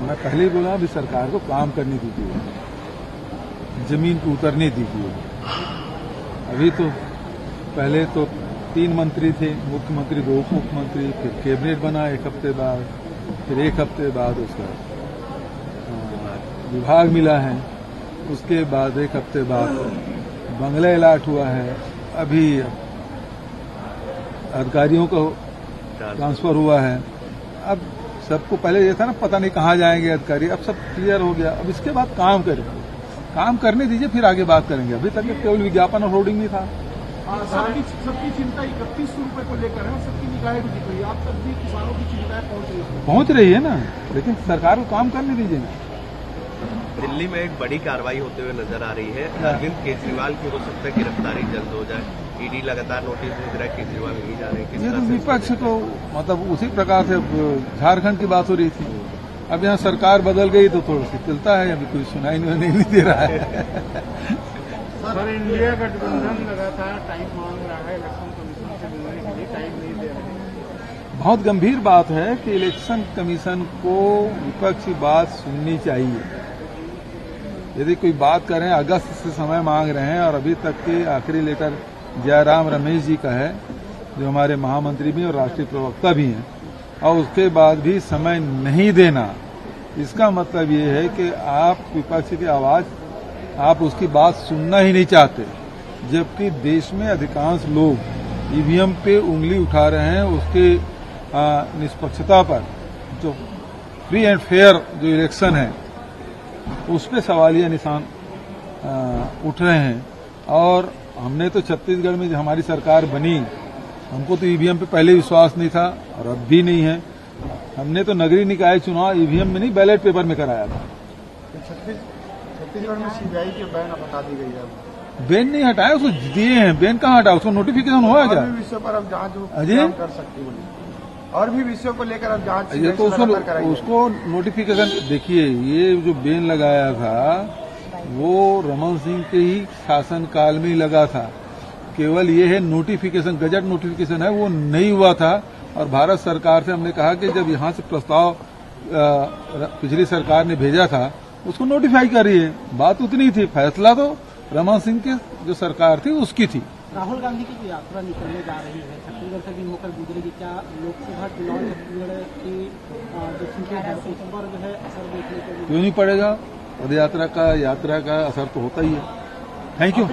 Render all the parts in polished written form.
मैं पहले ही बोला अभी सरकार को काम करने दीजिए, जमीन को उतरने दीजिए। अभी तो पहले तो 3 मंत्री थे, मुख्यमंत्री 2 उप मुख्यमंत्री, फिर कैबिनेट बना 1 हफ्ते बाद, फिर 1 हफ्ते बाद उसका विभाग मिला है, उसके बाद 1 हफ्ते बाद बंगला अलाट हुआ है, अभी अधिकारियों को ट्रांसफर हुआ है। अब सबको पहले ये था ना पता नहीं कहाँ जाएंगे अधिकारी, अब सब क्लियर हो गया। अब इसके बाद काम करेंगे, काम करने दीजिए, फिर आगे बात करेंगे। अभी तक केवल विज्ञापन और होर्डिंग नहीं था। सबकी चिंता 3100 रुपए को लेकर है, सबकी निगाहें भी दिख रही है। आप तक भी किसानों की चिंताएं पहुंच रही है ना, लेकिन सरकार को काम करने दीजिए ना। दिल्ली में एक बड़ी कार्रवाई होते हुए नजर आ रही है। अरविंद केजरीवाल की हो सकता है गिरफ्तारी जल्द हो जाए। ईडी लगातार नोटिस भेज रहा है, केजरीवाल नहीं जा रहे हैं। ये तो विपक्ष को मतलब उसी प्रकार से झारखंड की बात हो रही थी। अब यहाँ सरकार बदल गई तो थोड़ा सी चलता है, अभी कोई सुनाई नहीं दे रहा है। सर, इंडिया गठबंधन लगातार टाइम मांग रहा है इलेक्शन कमीशन से मिलने के लिए, टाइम नहीं दे रहे। बहुत गंभीर बात है कि इलेक्शन कमीशन को विपक्ष की बात सुननी चाहिए। यदि कोई बात करें, अगस्त से समय मांग रहे हैं और अभी तक के आखिरी लेटर जयराम रमेश जी का है, जो हमारे महामंत्री भी और राष्ट्रीय प्रवक्ता भी हैं, और उसके बाद भी समय नहीं देना, इसका मतलब ये है कि आप विपक्ष की आवाज, आप उसकी बात सुनना ही नहीं चाहते। जबकि देश में अधिकांश लोग ईवीएम पे उंगली उठा रहे हैं, उसके निष्पक्षता पर, जो फ्री एंड फेयर जो इलेक्शन है उस पे सवालिया निशान उठ रहे हैं। और हमने तो छत्तीसगढ़ में जो हमारी सरकार बनी, हमको तो ईवीएम पे पहले विश्वास नहीं था और अब भी नहीं है। हमने तो नगरीय निकाय चुनाव ईवीएम में नहीं, बैलेट पेपर में कराया था। छत्तीसगढ़ में सीबीआई की बैन हटा दी गई है। बैन नहीं हटाया, उसको दिए हैं। बैन कहाँ हटाया, उसको नोटिफिकेशन हुआ क्या? विषय पर अब जांच कर सकती है, और भी विषयों को लेकर अब जांच ये तो उसको नोटिफिकेशन, देखिए ये जो बैन लगाया था वो रमन सिंह के ही शासनकाल में ही लगा था। केवल ये है नोटिफिकेशन, गजट नोटिफिकेशन है, वो नहीं हुआ था। और भारत सरकार से हमने कहा कि जब यहाँ से प्रस्ताव पिछली सरकार ने भेजा था, उसको नोटिफाई करिए। बात उतनी थी, फैसला तो रमन सिंह की जो सरकार थी उसकी थी। राहुल गांधी की यात्रा निकलने जा रही है, छत्तीसगढ़ से भी होकर गुजरेगी। क्या लोकसभा चुनाव की जो सीटें हैं उस पर जो है असर देखने को मिलेगा? क्यों नहीं पड़ेगा? पद यात्रा का असर तो होता ही है। थैंक यू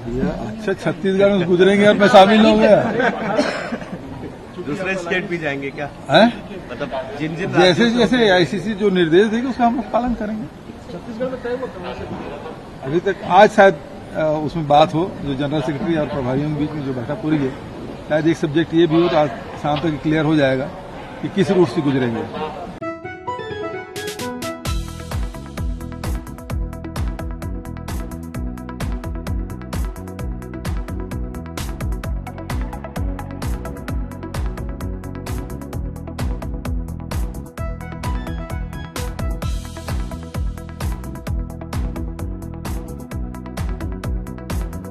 भैया। अच्छा, छत्तीसगढ़ में गुजरेंगे और मैं शामिल हो गया। दूसरे स्टेट भी जाएंगे क्या? है मतलब जिन जैसे जैसे आईसीसी जो निर्देश देगी उसका हम लोग पालन करेंगे। छत्तीसगढ़ में तय हुआ अभी तक आज शायद उसमें बात हो, जो जनरल सेक्रेटरी और प्रभारियों के बीच में जो बैठक पूरी है, शायद एक सब्जेक्ट ये भी हो तो आज शाम तक क्लियर हो जाएगा कि किस रूट से गुजरेंगे।